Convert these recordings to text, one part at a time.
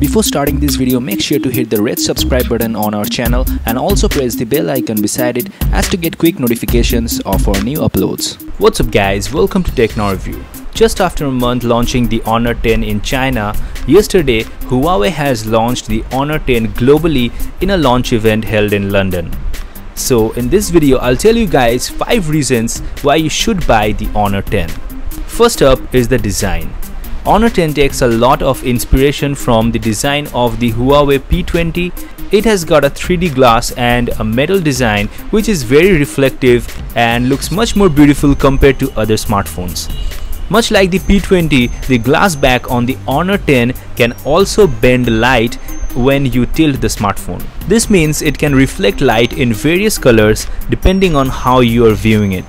Before starting this video, make sure to hit the red subscribe button on our channel and also press the bell icon beside it as to get quick notifications of our new uploads. What's up guys, welcome to Techno Review. Just after a month launching the Honor 10 in China, yesterday Huawei has launched the Honor 10 globally in a launch event held in London. So in this video, I'll tell you guys 5 reasons why you should buy the Honor 10. First up is the design. Honor 10 takes a lot of inspiration from the design of the Huawei P20. It has got a 3D glass and a metal design which is very reflective and looks much more beautiful compared to other smartphones. Much like the P20, the glass back on the Honor 10 can also bend light when you tilt the smartphone. This means it can reflect light in various colors depending on how you are viewing it.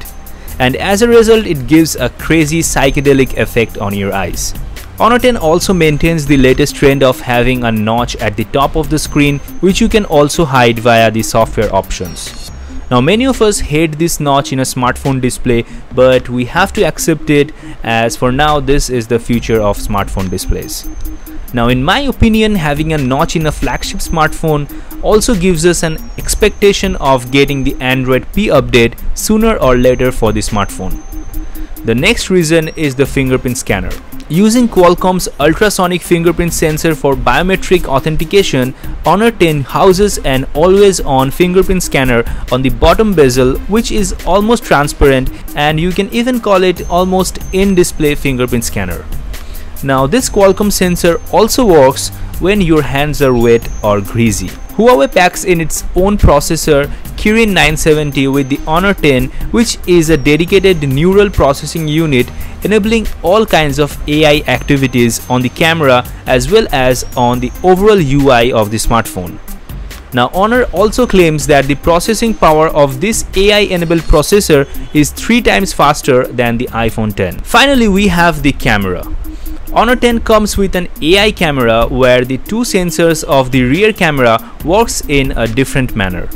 And as a result, it gives a crazy psychedelic effect on your eyes. Honor 10 also maintains the latest trend of having a notch at the top of the screen, which you can also hide via the software options. Now many of us hate this notch in a smartphone display, but we have to accept it, as for now this is the future of smartphone displays. Now in my opinion, having a notch in a flagship smartphone also gives us an expectation of getting the Android P update sooner or later for the smartphone. The next reason is the fingerprint scanner. Using Qualcomm's ultrasonic fingerprint sensor for biometric authentication, Honor 10 houses an always-on fingerprint scanner on the bottom bezel, which is almost transparent, and you can even call it almost in-display fingerprint scanner. Now this Qualcomm sensor also works when your hands are wet or greasy. Huawei packs in its own processor Kirin 970 with the Honor 10, which is a dedicated neural processing unit enabling all kinds of AI activities on the camera as well as on the overall UI of the smartphone. Now Honor also claims that the processing power of this AI-enabled processor is 3 times faster than the iPhone 10. Finally, we have the camera. Honor 10 comes with an AI camera where the 2 sensors of the rear camera works in a different manner.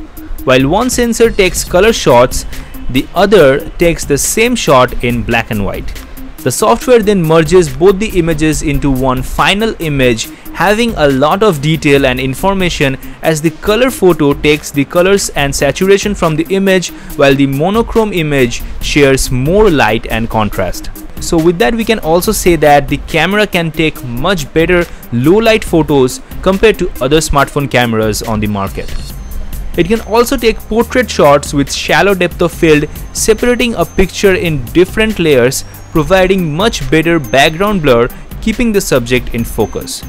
While one sensor takes color shots, the other takes the same shot in black and white. The software then merges both the images into one final image, having a lot of detail and information, as the color photo takes the colors and saturation from the image while the monochrome image shares more light and contrast. So with that, we can also say that the camera can take much better low light photos compared to other smartphone cameras on the market. It can also take portrait shots with shallow depth of field, separating a picture in different layers, providing much better background blur, keeping the subject in focus.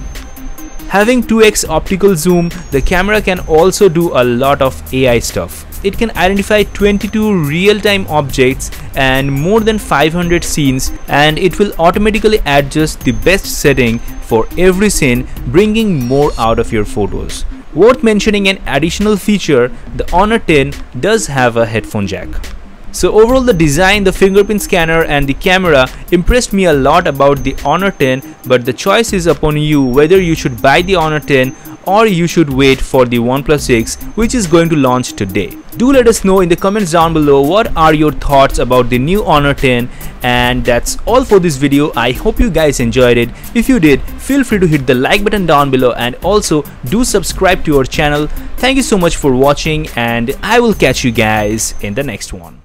Having 2x optical zoom, the camera can also do a lot of AI stuff. It can identify 22 real-time objects and more than 500 scenes, and it will automatically adjust the best setting for every scene, bringing more out of your photos. Worth mentioning an additional feature, the Honor 10 does have a headphone jack. So overall, the design, the fingerprint scanner and the camera impressed me a lot about the Honor 10, but the choice is upon you whether you should buy the Honor 10 or you should wait for the OnePlus 6, which is going to launch today. Do let us know in the comments down below what are your thoughts about the new Honor 10. And that's all for this video. I hope you guys enjoyed it. If you did, feel free to hit the like button down below and also do subscribe to our channel. Thank you so much for watching, and I will catch you guys in the next one.